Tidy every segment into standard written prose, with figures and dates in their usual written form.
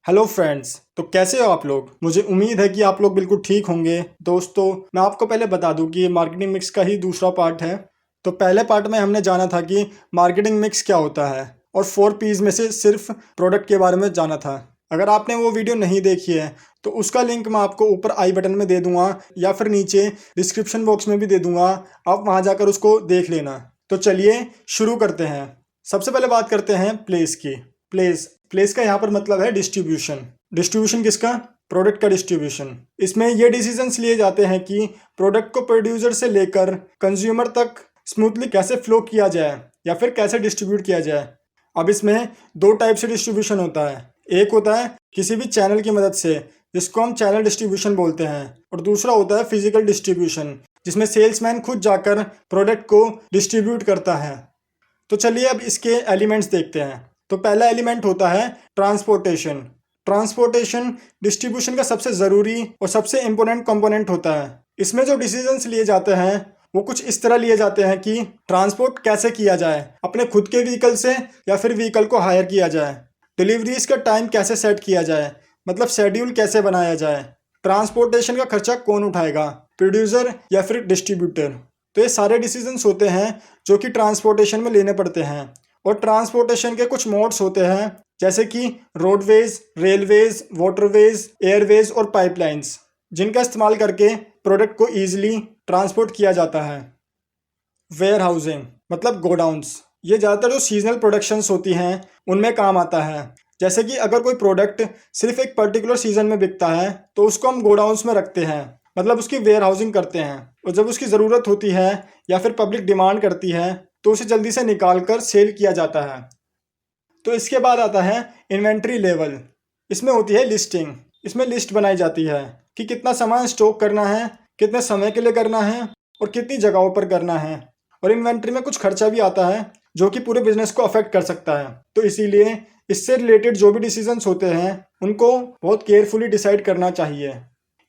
Hello friends. तो कैसे हो आप लोग? मुझे उम्मीद है कि आप लोग बिल्कुल ठीक होंगे। दोस्तों, मैं आपको पहले बता दूं कि ये मार्केटिंग मिक्स का ही दूसरा पार्ट है। तो पहले पार्ट में हमने जाना था कि मार्केटिंग मिक्स क्या होता है और 4 P's में से सिर्फ प्रोडक्ट के बारे में जाना था। अगर आपने वो वीडियो नहीं देखी है तो उसका लिंक मैं आपको ऊपर आई बटन में दे दूंगा या फिर नीचे डिस्क्रिप्शन बॉक्स में भी दे दूंगा। आप वहाँ जाकर उसको देख लेना। तो चलिए शुरू करते हैं। सबसे पहले बात करते हैं प्लेस की। प्लेस प्लेस का यहाँ पर मतलब है डिस्ट्रीब्यूशन। डिस्ट्रीब्यूशन किसका? प्रोडक्ट का डिस्ट्रीब्यूशन। इसमें ये डिसीजंस लिए जाते हैं कि प्रोडक्ट को प्रोड्यूसर से लेकर कंज्यूमर तक स्मूथली कैसे फ्लो किया जाए या फिर कैसे डिस्ट्रीब्यूट किया जाए। अब इसमें दो टाइप से डिस्ट्रीब्यूशन होता है। एक होता है किसी भी चैनल की मदद से, जिसको हम चैनल डिस्ट्रीब्यूशन बोलते हैं, और दूसरा होता है फिजिकल डिस्ट्रीब्यूशन, जिसमें सेल्समैन खुद जाकर प्रोडक्ट को डिस्ट्रीब्यूट करता है। तो चलिए अब इसके एलिमेंट्स देखते हैं। तो पहला एलिमेंट होता है ट्रांसपोर्टेशन। ट्रांसपोर्टेशन डिस्ट्रीब्यूशन का सबसे ज़रूरी और सबसे इम्पोर्टेंट कंपोनेंट होता है। इसमें जो डिसीजंस लिए जाते हैं वो कुछ इस तरह लिए जाते हैं कि ट्रांसपोर्ट कैसे किया जाए, अपने खुद के व्हीकल से या फिर व्हीकल को हायर किया जाए। डिलीवरीज का टाइम कैसे सेट किया जाए, मतलब शेड्यूल कैसे बनाया जाए। ट्रांसपोर्टेशन का खर्चा कौन उठाएगा, प्रोड्यूसर या फिर डिस्ट्रीब्यूटर। तो ये सारे डिसीजंस होते हैं जो कि ट्रांसपोर्टेशन में लेने पड़ते हैं। और ट्रांसपोर्टेशन के कुछ मोड्स होते हैं, जैसे कि रोडवेज, रेलवेज, वाटरवेज, एयरवेज और पाइपलाइंस, जिनका इस्तेमाल करके प्रोडक्ट को ईजिली ट्रांसपोर्ट किया जाता है। वेयर हाउसिंग मतलब गोडाउंस, ये ज़्यादातर जो सीजनल प्रोडक्शंस होती हैं उनमें काम आता है। जैसे कि अगर कोई प्रोडक्ट सिर्फ एक पर्टिकुलर सीजन में बिकता है तो उसको हम गोडाउंस में रखते हैं, मतलब उसकी वेयर हाउसिंग करते हैं। और जब उसकी ज़रूरत होती है या फिर पब्लिक डिमांड करती है तो उसे जल्दी से निकाल कर सेल किया जाता है। तो इसके बाद आता है इन्वेंट्री लेवल। इसमें होती है लिस्टिंग। इसमें लिस्ट बनाई जाती है कि कितना सामान स्टॉक करना है, कितने समय के लिए करना है और कितनी जगहों पर करना है। और इन्वेंट्री में कुछ खर्चा भी आता है जो कि पूरे बिजनेस को अफेक्ट कर सकता है। तो इसीलिए इससे रिलेटेड जो भी डिसीजंस होते हैं उनको बहुत केयरफुली डिसाइड करना चाहिए।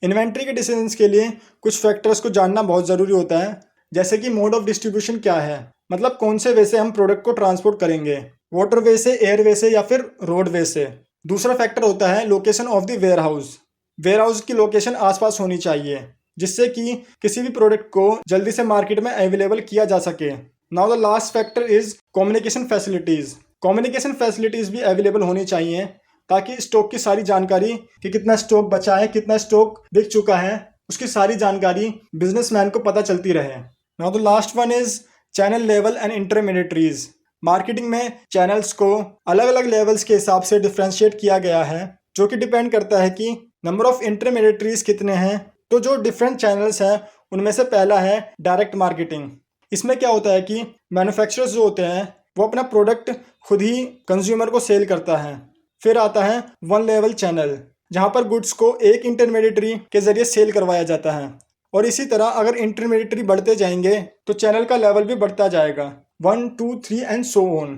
इन्वेंट्री के डिसीजंस के लिए कुछ फैक्टर्स को जानना बहुत ज़रूरी होता है, जैसे कि मोड ऑफ डिस्ट्रीब्यूशन क्या है, मतलब कौन से वे से हम प्रोडक्ट को ट्रांसपोर्ट करेंगे, वाटर वे से, एयर वे से या फिर रोड वे से। दूसरा फैक्टर होता है location of the warehouse. Warehouse की लोकेशन आसपास होनी चाहिए जिससे कि किसी भी प्रोडक्ट को जल्दी से मार्केट में अवेलेबल किया जा सके। Now the last factor is communication facilities. Communication facilities भी अवेलेबल होनी चाहिए ताकि स्टॉक की सारी जानकारी, कि कितना स्टॉक बचा है, कितना स्टॉक बिक चुका है, उसकी सारी जानकारी बिजनेसमैन को पता चलती रहे। Now the last one is channel level and intermediaries. Marketing में चैनल्स को अलग अलग लेवल्स के हिसाब से डिफ्रेंशिएट किया गया है, जो कि डिपेंड करता है कि नंबर ऑफ इंटरमीडिएटरीज कितने हैं। तो जो डिफरेंट चैनल्स हैं उनमें से पहला है डायरेक्ट मार्केटिंग। इसमें क्या होता है कि मैन्युफैक्चरर्स जो होते हैं वो अपना प्रोडक्ट खुद ही कंज्यूमर को सेल करता है। फिर आता है वन लेवल चैनल, जहाँ पर गुड्स को एक इंटरमीडिएटरी के जरिए सेल करवाया जाता है। और इसी तरह अगर इंटरमीडिएटरी बढ़ते जाएंगे तो चैनल का लेवल भी बढ़ता जाएगा, 1 2 3 एंड सो ऑन।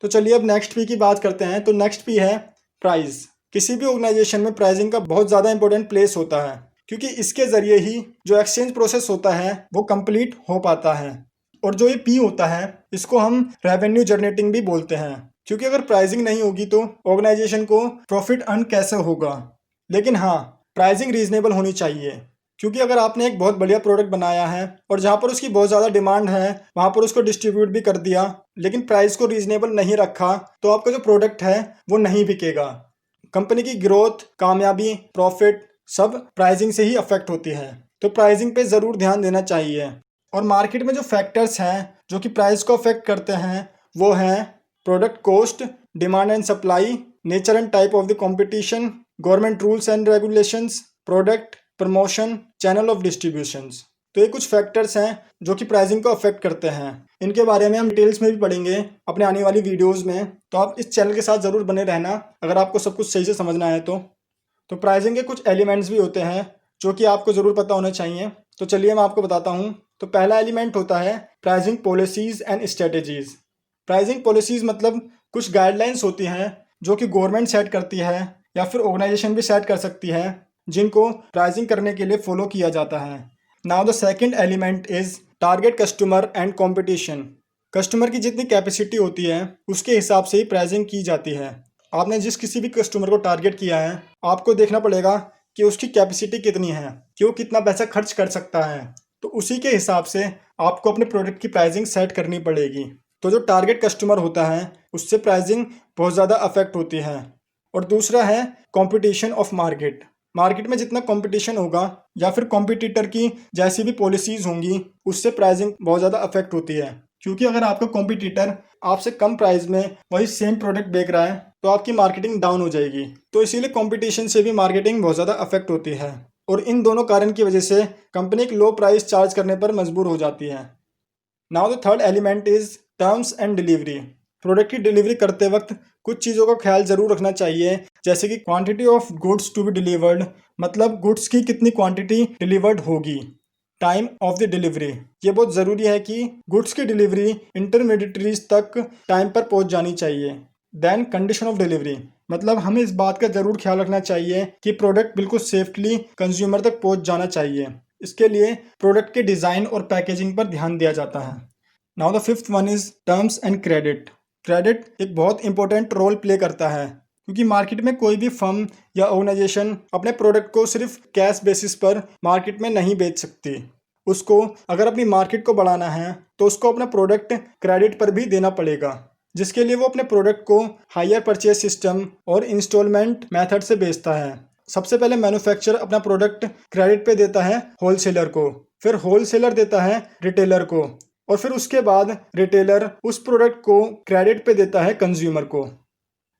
तो चलिए अब नेक्स्ट पी की बात करते हैं। तो नेक्स्ट पी है प्राइस। किसी भी ऑर्गेनाइजेशन में प्राइसिंग का बहुत ज़्यादा इंपॉर्टेंट प्लेस होता है, क्योंकि इसके ज़रिए ही जो एक्सचेंज प्रोसेस होता है वो कंप्लीट हो पाता है। और जो ये पी होता है इसको हम रेवेन्यू जनरेटिंग भी बोलते हैं, क्योंकि अगर प्राइसिंग नहीं होगी तो ऑर्गेनाइजेशन को प्रॉफिट अर्न कैसे होगा। लेकिन हाँ, प्राइसिंग रीजनेबल होनी चाहिए, क्योंकि अगर आपने एक बहुत बढ़िया प्रोडक्ट बनाया है और जहाँ पर उसकी बहुत ज़्यादा डिमांड है वहाँ पर उसको डिस्ट्रीब्यूट भी कर दिया, लेकिन प्राइस को रीजनेबल नहीं रखा, तो आपका जो प्रोडक्ट है वो नहीं बिकेगा। कंपनी की ग्रोथ, कामयाबी, प्रॉफिट सब प्राइसिंग से ही अफेक्ट होती है। तो प्राइसिंग पे ज़रूर ध्यान देना चाहिए। और मार्केट में जो फैक्टर्स हैं जो कि प्राइस को अफेक्ट करते हैं वो हैं product cost, demand and supply, nature and type of the competition, government rules and regulations, product promotion, channel of distributions. तो ये कुछ फैक्टर्स हैं जो कि प्राइसिंग को अफेक्ट करते हैं। इनके बारे में हम डिटेल्स में भी पढ़ेंगे अपने आने वाली वीडियोज़ में, तो आप इस चैनल के साथ ज़रूर बने रहना अगर आपको सब कुछ सही से समझना है तो प्राइसिंग के कुछ एलिमेंट्स भी होते हैं जो कि आपको ज़रूर पता होने चाहिए। तो चलिए मैं आपको बताता हूँ। तो पहला एलिमेंट होता है pricing policies and strategies. Pricing policies मतलब कुछ गाइडलाइंस होती हैं जो कि गवर्नमेंट सेट करती है या फिर ऑर्गेनाइजेशन भी सेट कर सकती है, जिनको प्राइसिंग करने के लिए फॉलो किया जाता है। Now the second element is target customer and competition. Customer की जितनी कैपेसिटी होती है उसके हिसाब से ही प्राइसिंग की जाती है। आपने जिस किसी भी कस्टमर को टारगेट किया है, आपको देखना पड़ेगा कि उसकी कैपेसिटी कितनी है, कि वो कितना पैसा खर्च कर सकता है। तो उसी के हिसाब से आपको अपने प्रोडक्ट की प्राइसिंग सेट करनी पड़ेगी। तो जो टारगेट कस्टमर होता है उससे प्राइसिंग बहुत ज़्यादा अफेक्ट होती है। और दूसरा है कंपटीशन ऑफ मार्केट। मार्केट में जितना कंपटीशन होगा या फिर कॉम्पिटिटर की जैसी भी पॉलिसीज़ होंगी, उससे प्राइसिंग बहुत ज़्यादा अफेक्ट होती है। क्योंकि अगर आपका कॉम्पिटिटर आपसे कम प्राइस में वही सेम प्रोडक्ट बेच रहा है तो आपकी मार्केटिंग डाउन हो जाएगी। तो इसीलिए कंपटीशन से भी मार्केटिंग बहुत ज़्यादा अफेक्ट होती है। और इन दोनों कारण की वजह से कंपनी एक लो प्राइस चार्ज करने पर मजबूर हो जाती है। Now the third element is terms and delivery. Product की डिलीवरी करते वक्त कुछ चीज़ों का ख्याल ज़रूर रखना चाहिए, जैसे कि quantity of goods to be delivered, मतलब गुड्स की कितनी क्वांटिटी डिलीवर्ड होगी। टाइम ऑफ द डिलीवरी, ये बहुत ज़रूरी है कि गुड्स की डिलीवरी इंटरमीडिएटरीज तक टाइम पर पहुंच जानी चाहिए। देन कंडीशन ऑफ डिलीवरी, मतलब हमें इस बात का ज़रूर ख्याल रखना चाहिए कि प्रोडक्ट बिल्कुल सेफ्टली कंज्यूमर तक पहुंच जाना चाहिए। इसके लिए प्रोडक्ट के डिज़ाइन और पैकेजिंग पर ध्यान दिया जाता है। Now the fifth one is terms and credit. Credit एक बहुत इंपॉर्टेंट रोल प्ले करता है, क्योंकि मार्केट में कोई भी फर्म या ऑर्गेनाइजेशन अपने प्रोडक्ट को सिर्फ कैश बेसिस पर मार्केट में नहीं बेच सकती। उसको अगर अपनी मार्केट को बढ़ाना है तो उसको अपना प्रोडक्ट क्रेडिट पर भी देना पड़ेगा, जिसके लिए वो अपने प्रोडक्ट को हायर परचेज सिस्टम और इंस्टॉलमेंट मेथड से बेचता है। सबसे पहले मैन्युफैक्चरर अपना प्रोडक्ट क्रेडिट पे देता है होलसेलर को, फिर होलसेलर देता है रिटेलर को, और फिर उसके बाद रिटेलर उस प्रोडक्ट को क्रेडिट पे देता है कंज्यूमर को।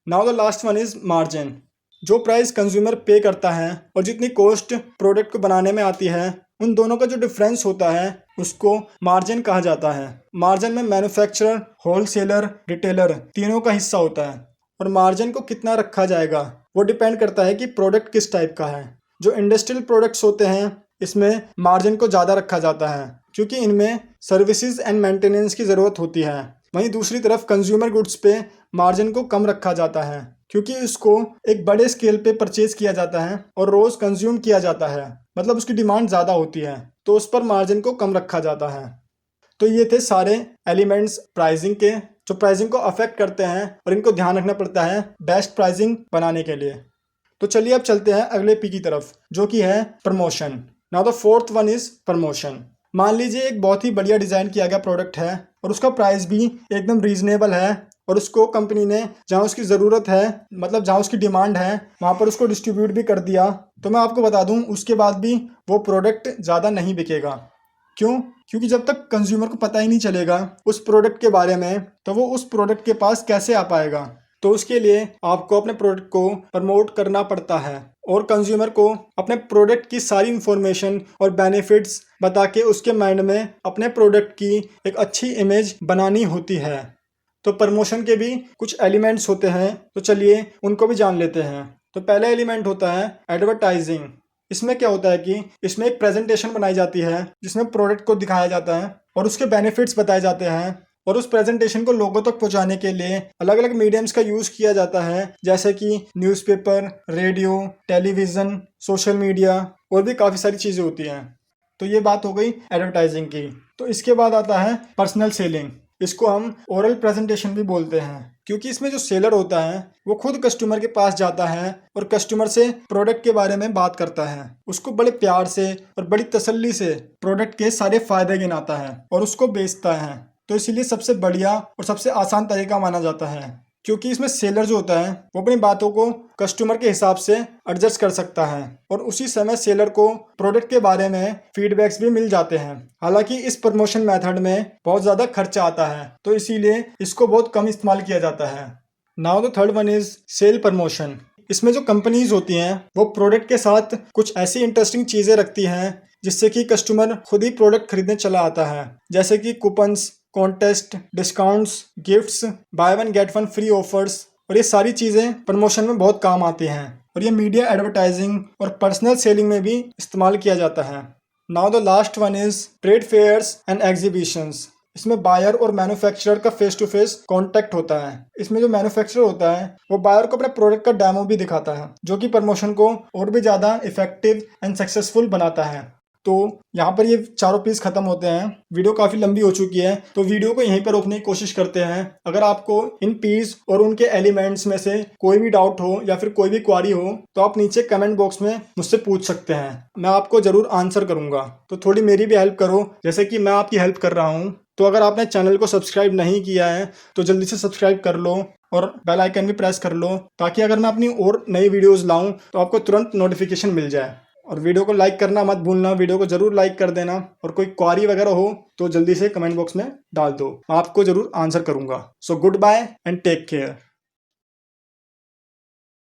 Now the last one is margin. जो प्राइस कंज्यूमर पे करता है और जितनी कॉस्ट प्रोडक्ट को बनाने में आती है, उन दोनों का जो डिफरेंस होता है उसको मार्जिन कहा जाता है। मार्जिन में मैन्युफैक्चरर, होलसेलर, रिटेलर तीनों का हिस्सा होता है। और मार्जिन को कितना रखा जाएगा वो डिपेंड करता है कि प्रोडक्ट किस टाइप का है। जो इंडस्ट्रियल प्रोडक्ट्स होते हैं इसमें मार्जिन को ज़्यादा रखा जाता है, क्योंकि इनमें सर्विसेज एंड मेंटेनेंस की ज़रूरत होती है। वहीं दूसरी तरफ कंज्यूमर गुड्स पे मार्जिन को कम रखा जाता है, क्योंकि इसको एक बड़े स्केल पे परचेज किया जाता है और रोज़ कंज्यूम किया जाता है, मतलब उसकी डिमांड ज़्यादा होती है, तो उस पर मार्जिन को कम रखा जाता है। तो ये थे सारे एलिमेंट्स प्राइसिंग के, जो प्राइसिंग को अफेक्ट करते हैं और इनको ध्यान रखना पड़ता है बेस्ट प्राइसिंग बनाने के लिए। तो चलिए अब चलते हैं अगले पी की तरफ, जो कि है promotion. Now the fourth one is promotion. मान लीजिए एक बहुत ही बढ़िया डिज़ाइन किया गया प्रोडक्ट है और उसका प्राइस भी एकदम रीजनेबल है, और उसको कंपनी ने जहाँ उसकी ज़रूरत है, मतलब जहाँ उसकी डिमांड है, वहाँ पर उसको डिस्ट्रीब्यूट भी कर दिया। तो मैं आपको बता दूँ उसके बाद भी वो प्रोडक्ट ज़्यादा नहीं बिकेगा। क्यों? क्योंकि जब तक कंज्यूमर को पता ही नहीं चलेगा उस प्रोडक्ट के बारे में, तो वो उस प्रोडक्ट के पास कैसे आ पाएगा। तो उसके लिए आपको अपने प्रोडक्ट को प्रमोट करना पड़ता है और कंज्यूमर को अपने प्रोडक्ट की सारी इन्फॉर्मेशन और बेनिफिट्स बता के उसके माइंड में अपने प्रोडक्ट की एक अच्छी इमेज बनानी होती है। तो प्रमोशन के भी कुछ एलिमेंट्स होते हैं, तो चलिए उनको भी जान लेते हैं। तो पहला एलिमेंट होता है एडवर्टाइजिंग। इसमें क्या होता है कि इसमें एक प्रेजेंटेशन बनाई जाती है जिसमें प्रोडक्ट को दिखाया जाता है और उसके बेनिफिट्स बताए जाते हैं, और उस प्रेजेंटेशन को लोगों तक पहुंचाने के लिए अलग अलग मीडियम्स का यूज़ किया जाता है, जैसे कि newspaper, radio, television, social media और भी काफ़ी सारी चीज़ें होती हैं। तो ये बात हो गई एडवर्टाइजिंग की। तो इसके बाद आता है पर्सनल सेलिंग। इसको हम ओरल प्रेजेंटेशन भी बोलते हैं, क्योंकि इसमें जो सेलर होता है वो खुद कस्टमर के पास जाता है और कस्टमर से प्रोडक्ट के बारे में बात करता है, उसको बड़े प्यार से और बड़ी तसल्ली से प्रोडक्ट के सारे फायदे गिनाता है और उसको बेचता है। तो इसीलिए सबसे बढ़िया और सबसे आसान तरीका माना जाता है, क्योंकि इसमें सेलर जो होता है वो अपनी बातों को कस्टमर के हिसाब से एडजस्ट कर सकता है और उसी समय सेलर को प्रोडक्ट के बारे में फीडबैक्स भी मिल जाते हैं। हालांकि इस प्रमोशन मेथड में बहुत ज़्यादा खर्चा आता है, तो इसीलिए इसको बहुत कम इस्तेमाल किया जाता है। Now the third one is sale promotion. इसमें जो कंपनीज होती हैं वो प्रोडक्ट के साथ कुछ ऐसी इंटरेस्टिंग चीज़ें रखती हैं जिससे कि कस्टमर खुद ही प्रोडक्ट खरीदने चला आता है, जैसे कि coupons, contest, discounts, gifts, by one get one free offers, और ये सारी चीज़ें प्रमोशन में बहुत काम आती हैं और ये मीडिया एडवर्टाइजिंग और पर्सनल सेलिंग में भी इस्तेमाल किया जाता है। Now the last one is trade fairs and exhibitions. इसमें बायर और मैन्युफैक्चरर का फेस टू फेस कॉन्टैक्ट होता है। इसमें जो मैन्युफैक्चरर होता है वो बायर को अपने प्रोडक्ट का डेमो भी दिखाता है, जो कि प्रमोशन को और भी ज़्यादा इफेक्टिव एंड सक्सेसफुल बनाता है। तो यहाँ पर ये चारों पीस खत्म होते हैं। वीडियो काफी लंबी हो चुकी है तो वीडियो को यहीं पर रोकने की कोशिश करते हैं। अगर आपको इन पीस और उनके एलिमेंट्स में से कोई भी डाउट हो या फिर कोई भी क्वारी हो तो आप नीचे कमेंट बॉक्स में मुझसे पूछ सकते हैं, मैं आपको जरूर आंसर करूंगा। तो थोड़ी मेरी भी हेल्प करो जैसे कि मैं आपकी हेल्प कर रहा हूँ। तो अगर आपने चैनल को सब्सक्राइब नहीं किया है तो जल्दी से सब्सक्राइब कर लो और बेल आइकन भी प्रेस कर लो, ताकि अगर मैं अपनी और नई वीडियोस लाऊं तो आपको तुरंत नोटिफिकेशन मिल जाए। और वीडियो को लाइक करना मत भूलना, वीडियो को जरूर लाइक कर देना। और कोई क्वारी वगैरह हो तो जल्दी से कमेंट बॉक्स में डाल दो, आपको जरूर आंसर करूंगा। So goodbye and take care.